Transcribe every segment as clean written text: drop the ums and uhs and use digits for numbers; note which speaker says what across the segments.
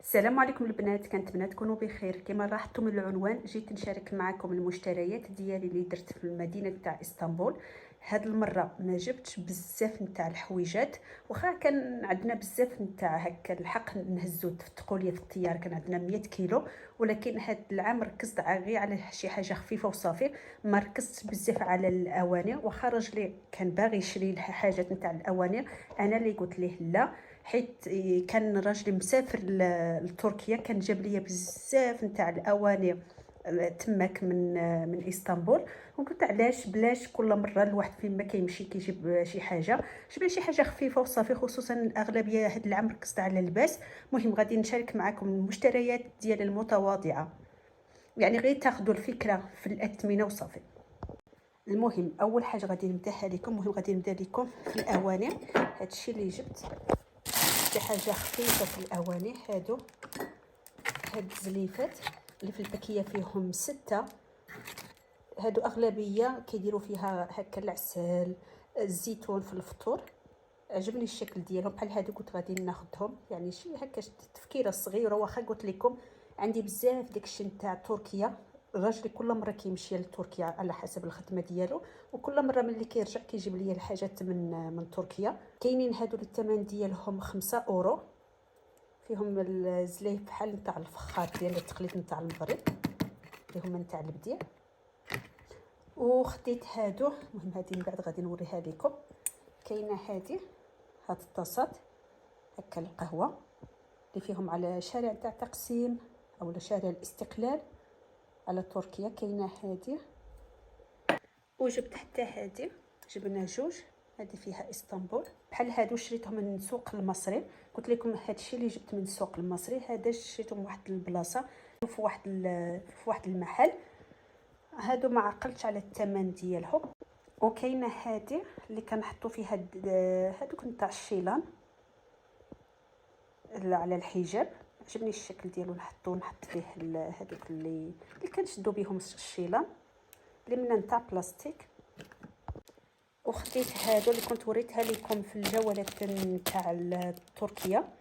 Speaker 1: السلام عليكم البنات، كنتمنى تكونوا بخير. كما لاحظتوا من العنوان جيت نشارك معكم المشتريات ديالي اللي درت في المدينه تاع اسطنبول. هاد المره ما جبتش بزاف نتاع الحويجات، واخا كان عندنا بزاف نتاع هكا الحق نهزو تفتقوا لي في الطياره، كان عندنا 100 كيلو. ولكن هاد العام ركزت غير على شي حاجه خفيفه وصافي، ما ركزتش بزاف على الاواني. واخا راجلي كان باغي يشري حاجات نتاع الاواني، انا اللي قلت ليه لا، حيت كان راجلي مسافر لتركيا، كان جاب لي بزاف نتاع الاواني تماك من اسطنبول. وقلت علاش بلاش كل مره الواحد فين ما كيمشي كيجيب شي حاجه، جبنا شي حاجه خفيفه وصافي. خصوصا الاغلبيه هاد العام ركزت على اللباس. المهم غادي نشارك معكم المشتريات ديال المتواضعه، يعني غير تاخذوا الفكره في الاثمنه وصافي. المهم اول حاجه غادي نبداها لكم، غادي نبدا لكم في الاواني. هادشي اللي جبت شي حاجه خفيفه في الاواني. هاد الزليفات اللي في الباكيه فيهم 6. هادو اغلبيه كيديروا فيها هكا العسل الزيتون في الفطور. عجبني الشكل ديالهم بحال هادو، قلت غادي ناخذهم، يعني شي هكا تفكيره صغيره. واخا قلت لكم عندي بزاف داكشي نتاع تركيا، راجلي كل مره كيمشي لتركيا على حسب الخدمه ديالو، وكل مره ملي كيرجع كيجيب لي الحاجات من تركيا. كاينين هادو الثمن ديالهم 5 اورو، فيهم الزليف بحال نتاع الفخار ديال التقليد نتاع المغرب اللي هما نتاع البديع. وخديت هادو، المهم هادي من بعد غادي نوريها لكم. كاينه هاد الطاسات هكا القهوه اللي فيهم على شارع تاع تقسيم او شارع الاستقلال على تركيا. كاينه هادي، وجبت حتى هادي، جبنا جوج. هذه فيها اسطنبول، بحال هادو شريتهم من السوق المصري. قلت لكم هادشي اللي جبت من السوق المصري، هذا شريتهم من واحد البلاصه في واحد المحل. هادو ما عقلتش على الثمن ديالهم. وكاينه هذه اللي كنحطوا فيها هادوك نتاع الشيلان على الحجاب. عجبني الشكل ديالو، نحط فيه هذوك اللي كنشدوا بهم الشيلان اللي من نتاع بلاستيك. وخديت هادو اللي كنت وريتها لكم في الجولات نتاع تركيا،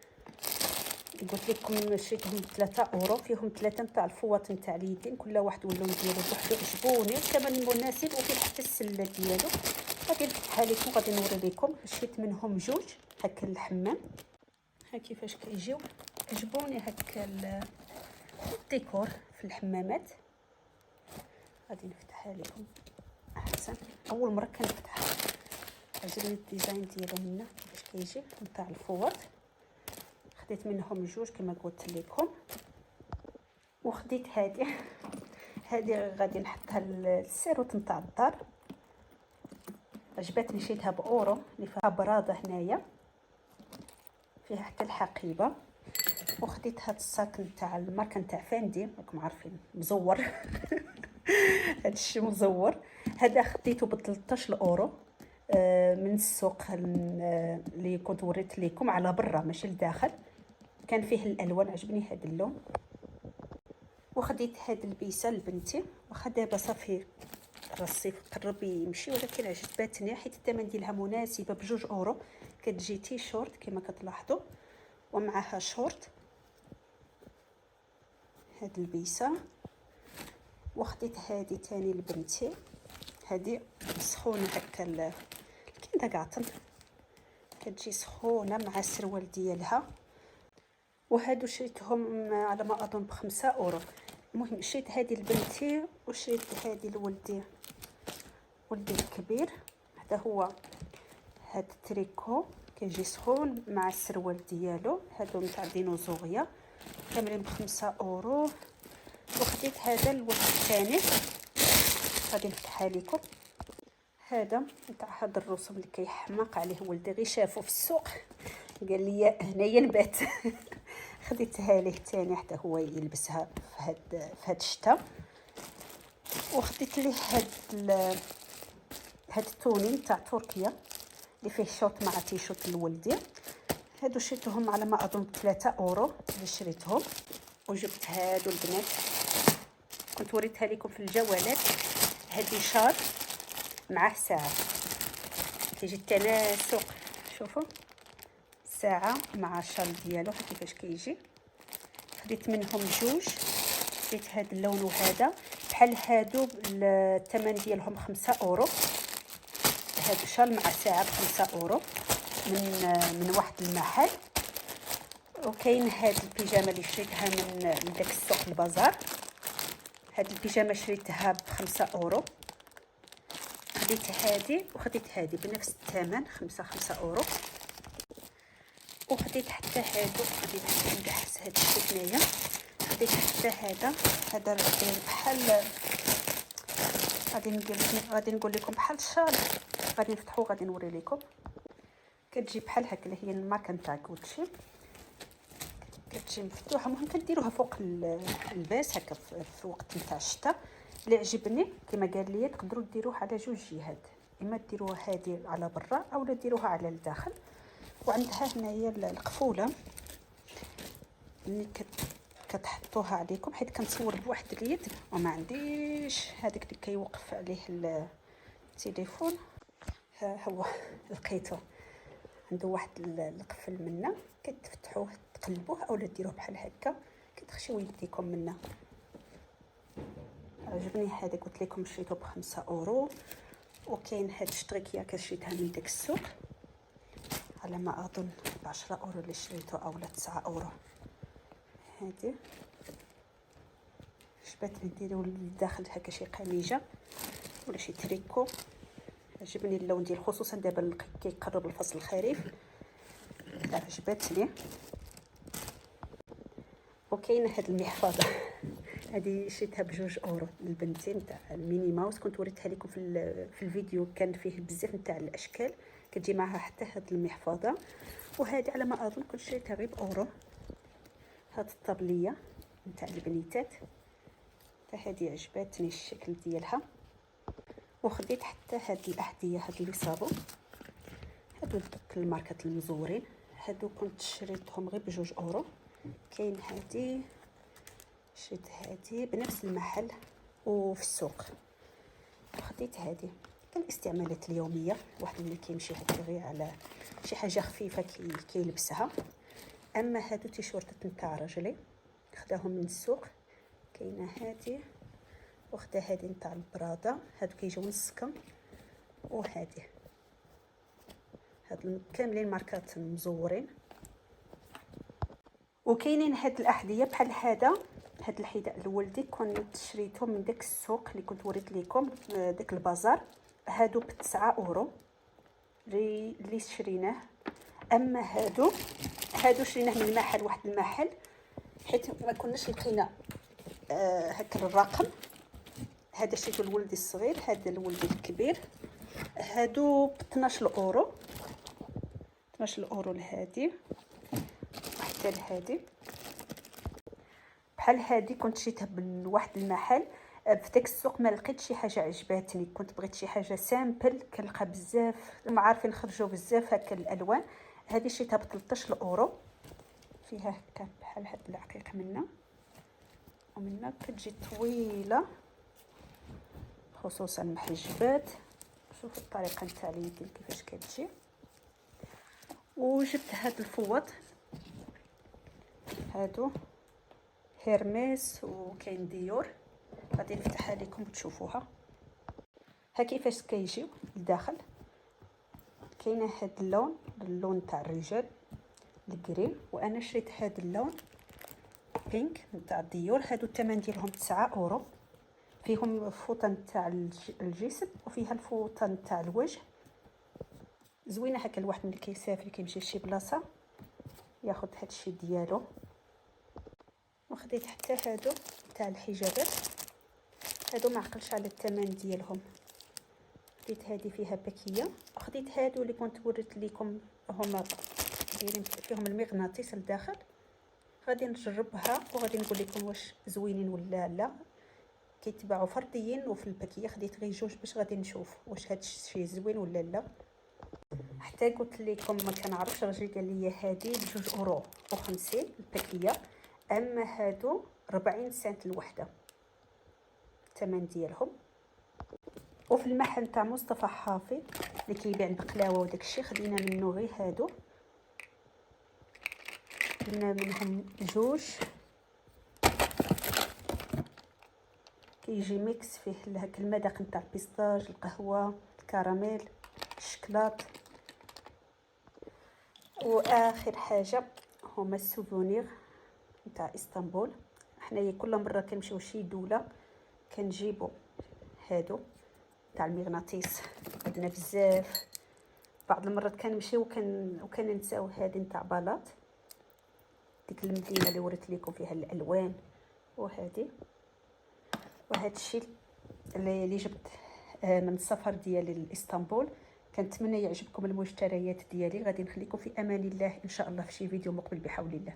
Speaker 1: قلت لكم شريتهم ب3 اورو، فيهم 3 نتاع الفواط نتاع اليدين، كل واحد واللون ديالو بوحدو. عجبوني كمان مناسب، وفيه حتى السله ديالو. غادي نفتحها لكم، غادي نوري لكم. شريت منهم جوج هكا الحمام، ها كيفاش كيجيو. عجبوني هكا الديكور في الحمامات. غادي نفتحها لكم احسن، اول مره كنفتحها. عجبني الديزاين ديالو هنا كيفاش كيجي نتاع الفواط. خديت منهم جوج كما قلت لكم. وخديت هذه غادي نحطها للسيروط نتاع الدار. عجبتني، شريتها باورو، اللي فيها براده هنايا، فيها حتى الحقيبه. وخديت هاد الصاك نتاع الماركه نتاع فاندي، راكم عارفين مزور. هادشي مزور. هذا خديته ب 13 اورو من السوق اللي كنت وريت لكم على برا ماشي لداخل. كان فيه الالوان، عجبني هذا اللون. وخديت هاد البيسه لبنتي، واخا دابا صافي الصيف قرب يمشي، ولكن عجبتني حيت الثمن ديالها مناسبه ب2 اورو. كتجي تي شورت كما كتلاحظوا، ومعها شورت. هاد البيسه. وخديت هذه تاني لبنتي، هذه سخونه هكا كاين قاطن، كتجي سخونه مع السروال ديالها. وهادو شريتهم على ما اظن ب5 اورو. المهم شريت هذه لبنتي، وشريت هذه لولدي الكبير. هذا هو هاد التريكو كيجي سخون مع السروال ديالو، هادو نتاع ديناصوريه، كاملين ب5 اورو. وخديت هذا الولد الثاني، غادي نفتحها لكم. هذا نتاع هذا الرسوم اللي كيحماق عليه ولدي، غير شافو في السوق قال لي هنايا نبات. خديتها ليه ثاني حتى هو يلبسها في هاد الشتاء. وخديت ليه هاد التوني نتاع تركيا اللي فيه شوط مع تيشوت لولدي. هادو شريتهم على ما اظن ب3 اورو اللي شريتهم. وجبت هادو البنات، كنت وريتها لكم في الجولات. هادي شال معاه ساعه، كيجي التناسق. شوفوا ساعه مع الشال ديالو كيفاش كيجي. خديت منهم جوج، خديت هذا اللون وهذا بحال هادو الثمن ديالهم 5 اورو. هاد شال مع ساعه ب5 اورو من واحد المحل. وكاين هاد البيجامه اللي شريتها من داك السوق البازار. هاد البيجامه شريتها ب5 اورو. خديت هادي وخديت هادي بنفس الثمن، 5 اورو. وخديت حتى هادو، خديت حتى نحس هاد الشيء هنايا. خديت حتى هذا بحال غادي نقول لكم بحال الشال. غادي نفتحو غادي نوري لكم. كتجي بحال هكا اللي هي الماركه نتاع غوتشي، كتجي مفتوحه. المهم كديروها فوق الباس هكا في وقت نتاع الشتاء. اللي عجبني كما قال لي تقدروا ديروه على جوج جهات، اما ديروها هذه على برا اولا ديروها على الداخل. وعندها هنايا القفوله اللي كتحطوها عليكم، حيت كنصور بواحد اليد وما عنديش هذاك اللي كيوقف عليه التليفون. ها هو لقيته عنده واحد القفل منه، كتفتحوه تقلبوه اولا ديروه بحال هكا كتخشيو يديكم منه. عجبني هذا، قلت لكم شريته ب5 اورو. وكاين هاد الشطريكيه كشريتها من داك السوق على ما اظن ب10 اورو اللي شريته اولا 9 اورو. هادي عجبتني، نديرو للداخل هكا شي قميجه ولا شي تريكو. عجبني اللون ديال، خصوصا دابا كيقرب الفصل الخريف، عجبتني. وكاينه هاد المحفظه هذه شريتها بجوج اورو للبنتي نتاع الميني ماوس. كنت وريتها لكم في الفيديو، كان فيه بزاف نتاع الاشكال. كتجي معها حتى هاد المحفظه. وهذه على ما اظن كنت شريتها غير باورو. هاد الطبليه نتاع البنيتات هذه عجبتني الشكل ديالها. وخديت حتى هاد الاحذيه هاد اللي صابو، هادو الماركه المزورين. هادو كنت شريتهم غير بجوج اورو. كاين هادي شريت هادي بنفس المحل وفي السوق. خديت هادي للاستعمالات اليوميه، واحد اللي كيمشي هكا غير على شي حاجه خفيفه كيلبسها. اما هادو تيشورتات نتاع راجلي خداهم من السوق. كاينه هادي وخدا هادي نتاع البرادا، هادو كيجيو نسكه. وهادي هاد كاملين ماركات مزورين. وكاينين هاد الاحذيه بحال هاد الحذاء لولدي كنت شريته من داك السوق اللي كنت وريت لكم، داك البازار. هادو ب9 اورو اللي شريناه. اما هادو شريناه من المحل، واحد المحل، حيت ما كناش لقينا هكا الرقم. هذا شريته لولدي الصغير، هذا لولدي الكبير. هادو ب12 اورو، 12 اورو لهادي وحتى لهادي. بحال هادي كنت شريتها من واحد المحل في داك السوق. ما لقيت شي حاجه عجباتني، كنت بغيت شي حاجه سامبل. كنلقى بزاف ما عارفين نخرجوا بزاف هكا الالوان. هذه شريتها ب13 اورو. فيها هكا بحال هاد العقيق منا ومنا، كتجي طويله خصوصا المحجبات. شوفوا الطريقه نتاع اليدين كيفاش كتجي. وجبت هاد الفوط، هادو هيرميس وكاين ديور. غادي نفتحها لكم تشوفوها ها كيفاش كيجيو لداخل. كاينه هاد اللون تاع الرجال الكريم، وانا شريت هاد اللون بينك نتاع ديور. هادو الثمن ديالهم 9 اورو. فيهم الفوطه نتاع الجسم وفيها الفوطه نتاع الوجه. زوينه هكا، الواحد ملي كيسافر كيمشي لشي بلاصه ياخذ هادشي ديالو. وخديت حتى هادو تاع الحجابات، هادو ما عقلش على الثمن ديالهم. خديت هادي فيها باكيه. وخديت هادو اللي كنت وريت لكم، هما دايرين فيهم المغناطيس لداخل. غادي نجربها وغادي نقول لكم واش زوينين ولا لا. كيتباعوا فرديين وفي الباكيه خديت غير جوج باش غادي نشوف واش هاد الشيء زوين ولا لا. حتى قلت لكم ما كنعرفش، راجلي قال لي هادي ب2 اورو و50 الباكيه. اما هادو 40 سنت الوحده الثمن ديالهم. وفي المحل تاع مصطفى حافظ اللي كيبيع البقلاوه وداك الشيء خدينا منه غير هادو. درنا منهم جوج كيجي ميكس فيه هاك المذاق نتاع البيستاج، القهوه، الكراميل، الشكلاط. واخر حاجه هما السوفونير نتاع اسطنبول. حنايا كل مره كنمشيو شي دوله كنجيبو هادو تاع المغناطيس، عندنا بزاف. بعض المرات كنمشيو وكننساو هادي نتاع بلاط، ديك المدينه اللي وريت لكم فيها الالوان. وهذا الشيء اللي جبت من السفر ديالي لاسطنبول. كنتمنى يعجبكم المشتريات ديالي. غادي نخليكم في امان الله ان شاء الله في شي فيديو مقبل بحول الله.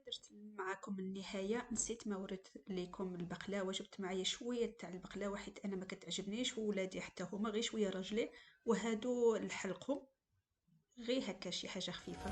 Speaker 1: درت معكم النهايه، نسيت ما وريت لكم البقلاوه. جبت معايا شويه تاع البقلاوه حيت انا ما كتعجبنيش، وولادي حتى هما غير شويه راجلي. وهادو الحلقهم غير هكا شي حاجه خفيفه.